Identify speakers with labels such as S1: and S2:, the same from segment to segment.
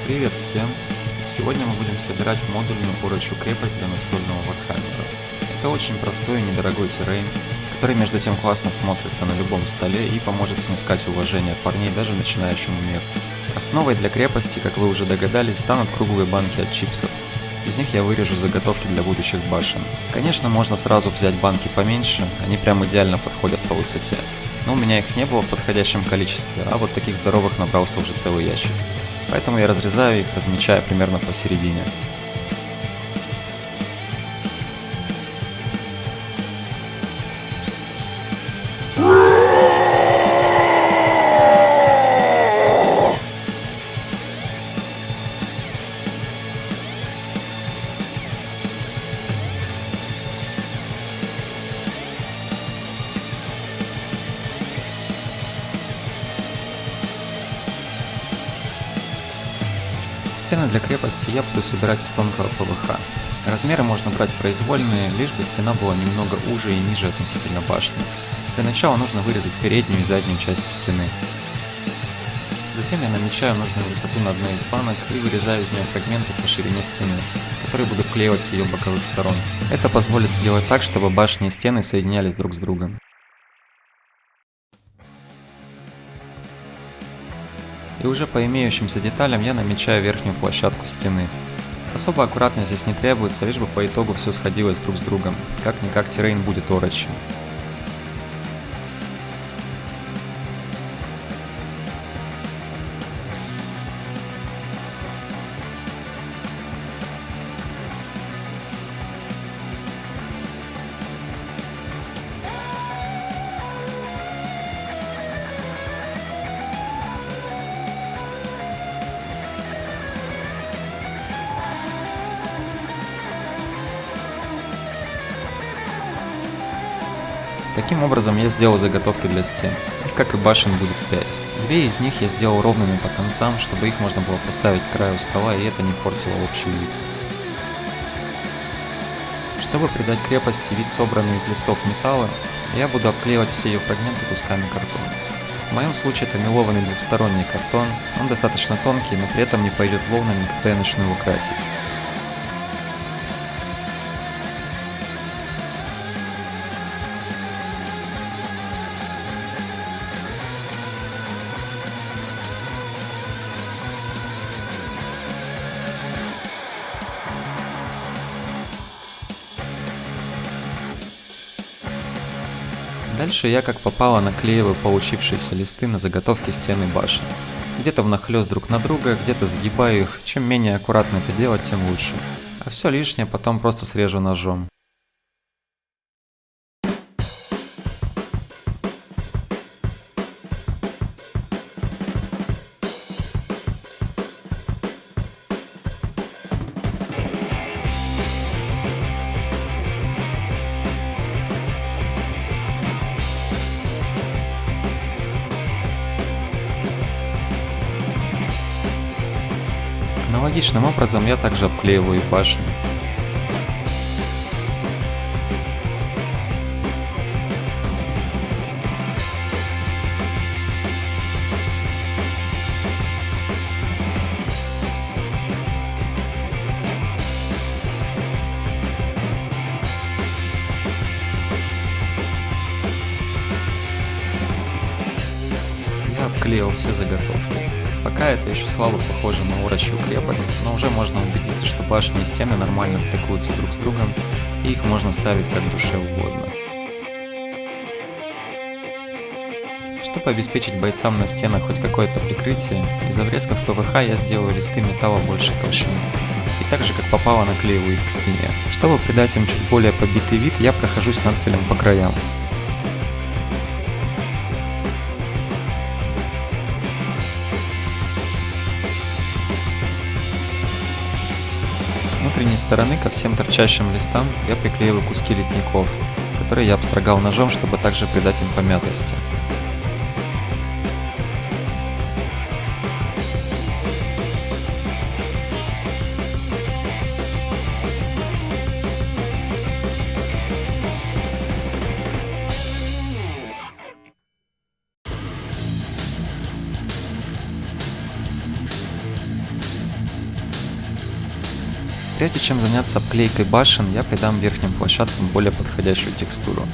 S1: Привет всем! Сегодня мы будем собирать модульную урочью крепость для настольного Вархаммера. Это очень простой и недорогой террейн, который между тем классно смотрится на любом столе и поможет снискать уважение парней даже начинающему миру. Основой для крепости, как вы уже догадались, станут круглые банки от чипсов. Из них я вырежу заготовки для будущих башен. Конечно, можно сразу взять банки поменьше, они прям идеально подходят по высоте. Но у меня их не было в подходящем количестве, а вот таких здоровых набрался уже целый ящик. Поэтому я разрезаю их, размечая примерно посередине. Стены для крепости я буду собирать из тонкого ПВХ. Размеры можно брать произвольные, лишь бы стена была немного уже и ниже относительно башни. Для начала нужно вырезать переднюю и заднюю части стены. Затем я намечаю нужную высоту на одной из банок и вырезаю из нее фрагменты по ширине стены, которые буду вклеивать с ее боковых сторон. Это позволит сделать так, чтобы башни и стены соединялись друг с другом. И уже по имеющимся деталям я намечаю верхнюю площадку стены. Особо аккуратно здесь не требуется, лишь бы по итогу все сходилось друг с другом. Как-никак террейн будет орочим. Таким образом я сделал заготовки для стен. Их, как и башен, будет 5. Две из них я сделал ровными по концам, чтобы их можно было поставить к краю стола, и это не портило общий вид. Чтобы придать крепости вид, собранный из листов металла, я буду обклеивать все ее фрагменты кусками картона. В моем случае это мелованный двухсторонний картон, он достаточно тонкий, но при этом не пойдет волнами, когда я начну его красить. Дальше я как попало наклеиваю получившиеся листы на заготовки стен и башен. Где-то внахлёст друг на друга, где-то загибаю их, чем менее аккуратно это делать, тем лучше. А все лишнее потом просто срежу ножом. Аналогичным образом я также обклеиваю и башни. Я обклеил все заготовки. Пока это еще слабо похоже на урочью крепость, но уже можно убедиться, что башни и стены нормально стыкуются друг с другом, и их можно ставить как душе угодно. Чтобы обеспечить бойцам на стенах хоть какое-то прикрытие, из обрезков ПВХ я сделаю листы металла большей толщины, и так же как попало наклеиваю их к стене. Чтобы придать им чуть более побитый вид, я прохожусь надфилем по краям. С внутренней стороны ко всем торчащим листам я приклеиваю куски литников, которые я обстрогал ножом, чтобы также придать им помятости. Прежде чем заняться обклейкой башен, я придам верхним площадкам более подходящую текстуру.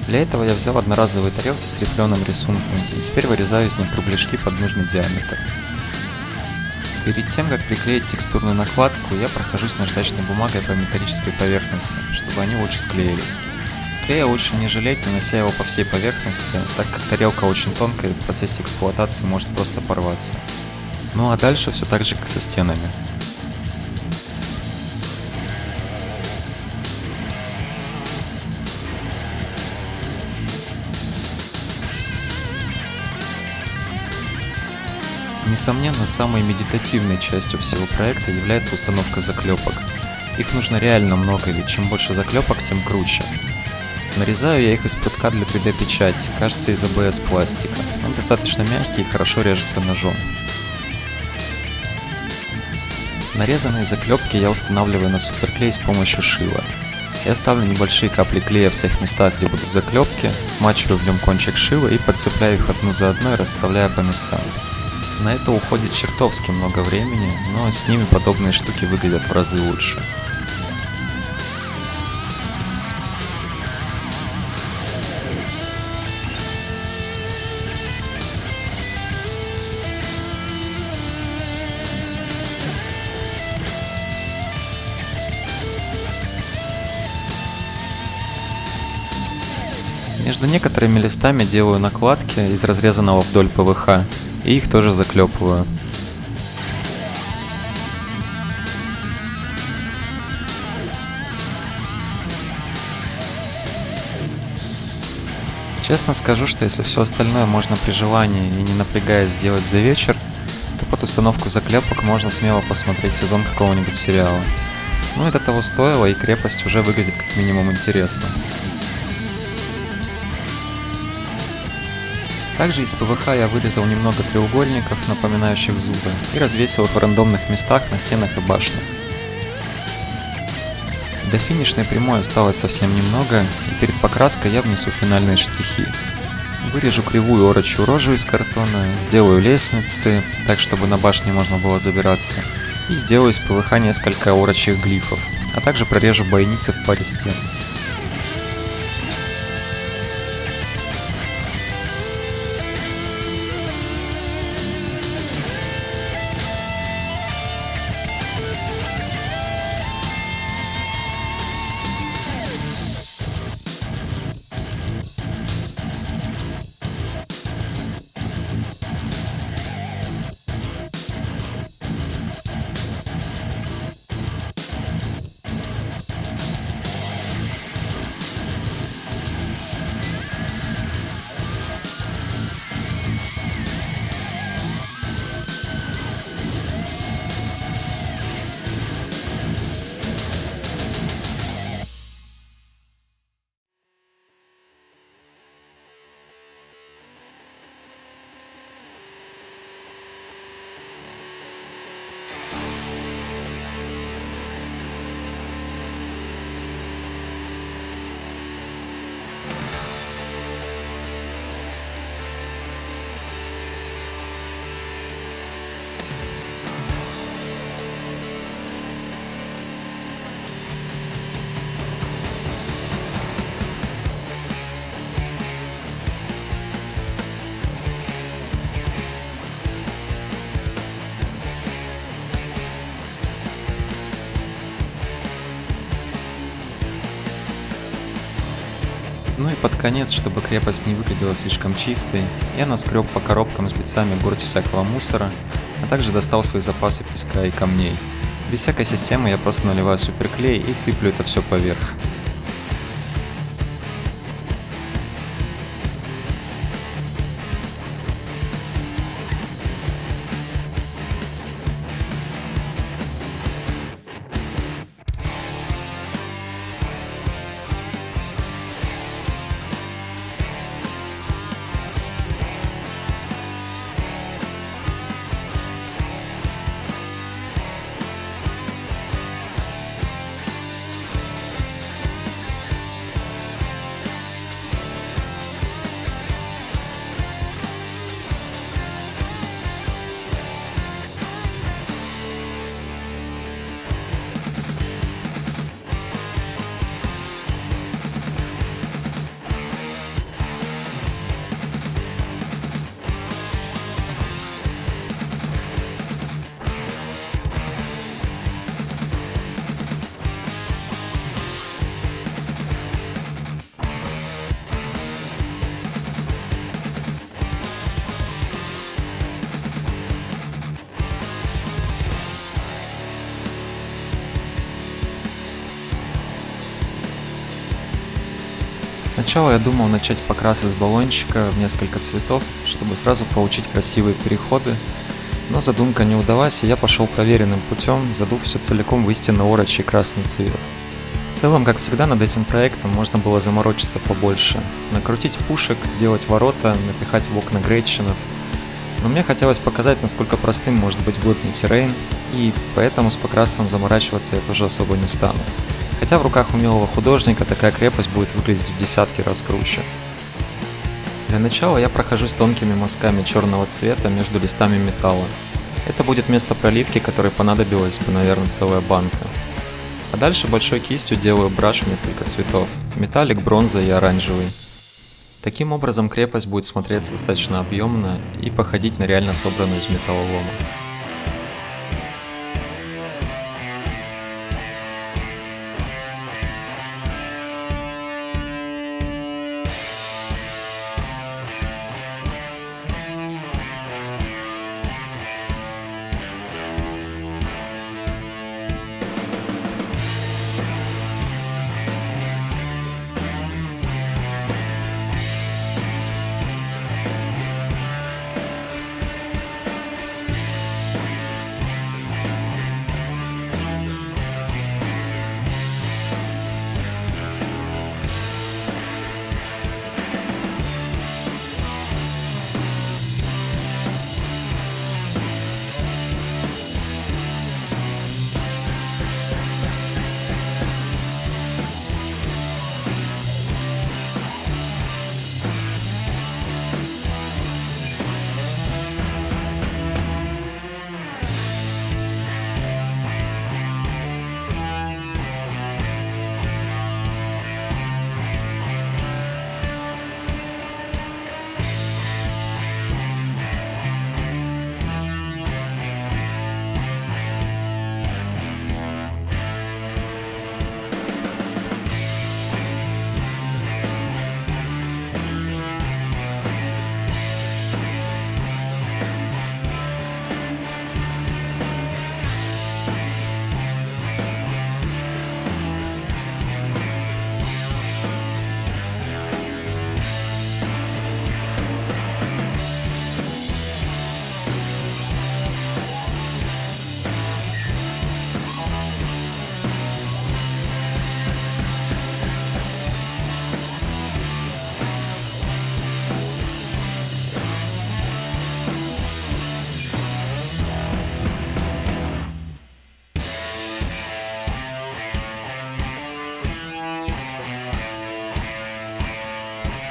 S1: Для этого я взял одноразовые тарелки с рифленым рисунком и теперь вырезаю из них кругляшки под нужный диаметр. Перед тем, как приклеить текстурную накладку, я прохожусь наждачной бумагой по металлической поверхности, чтобы они лучше склеились. Клея лучше не жалеть, нанося его по всей поверхности, так как тарелка очень тонкая и в процессе эксплуатации может просто порваться. Ну а дальше все так же, как со стенами. Несомненно, самой медитативной частью всего проекта является установка заклепок. Их нужно реально много, ведь чем больше заклепок, тем круче. Нарезаю я их из прутка для 3D печати, кажется, из АБС пластика. Он достаточно мягкий и хорошо режется ножом. Нарезанные заклепки я устанавливаю на суперклей с помощью шила. Я ставлю небольшие капли клея в тех местах, где будут заклепки, смачиваю в нем кончик шила и подцепляю их одну за одной, расставляя по местам. На это уходит чертовски много времени, но с ними подобные штуки выглядят в разы лучше. Между некоторыми листами делаю накладки из разрезанного вдоль ПВХ, и их тоже заклепываю. Честно скажу, что если все остальное можно при желании и не напрягаясь сделать за вечер, то под установку заклепок можно смело посмотреть сезон какого-нибудь сериала. Но это того стоило, и крепость уже выглядит как минимум интересно. Также из ПВХ я вырезал немного треугольников, напоминающих зубы, и развесил их в рандомных местах на стенах и башнях. До финишной прямой осталось совсем немного, и перед покраской я внесу финальные штрихи. Вырежу кривую орочью рожу из картона, сделаю лестницы, так чтобы на башне можно было забираться, и сделаю из ПВХ несколько орочих глифов, а также прорежу бойницы в паре стен. Ну и под конец, чтобы крепость не выглядела слишком чистой, я наскреб по коробкам с бицами горсть всякого мусора, а также достал свои запасы песка и камней. Без всякой системы я просто наливаю суперклей и сыплю это все поверх. Сначала я думал начать покрас из баллончика в несколько цветов, чтобы сразу получить красивые переходы, но задумка не удалась, и я пошел проверенным путем, задув все целиком в истинно орочий красный цвет. В целом, как всегда, над этим проектом можно было заморочиться побольше, накрутить пушек, сделать ворота, напихать в окна грейдшинов, но мне хотелось показать, насколько простым может быть водный террейн, и поэтому с покрасом заморачиваться я тоже особо не стану. Хотя в руках умелого художника такая крепость будет выглядеть в десятки раз круче. Для начала я прохожусь тонкими мазками черного цвета между листами металла. Это будет место проливки, которой понадобилась бы, наверное, целая банка. А дальше большой кистью делаю браш в несколько цветов – металлик, бронза и оранжевый. Таким образом крепость будет смотреться достаточно объемно и походить на реально собранную из металлолома.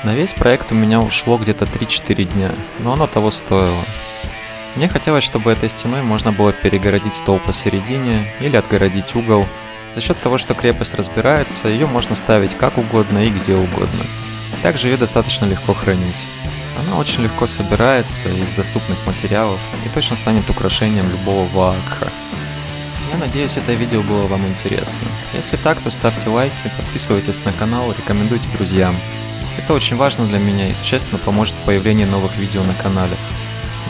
S1: На весь проект у меня ушло где-то 3-4 дня, но оно того стоило. Мне хотелось, чтобы этой стеной можно было перегородить стол посередине или отгородить угол. За счет того, что крепость разбирается, ее можно ставить как угодно и где угодно. Также ее достаточно легко хранить. Она очень легко собирается из доступных материалов и точно станет украшением любого ваакха. Я надеюсь, это видео было вам интересно. Если так, то ставьте лайки, подписывайтесь на канал, рекомендуйте друзьям. Это очень важно для меня и существенно поможет в появлении новых видео на канале.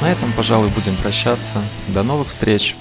S1: На этом, пожалуй, будем прощаться. До новых встреч!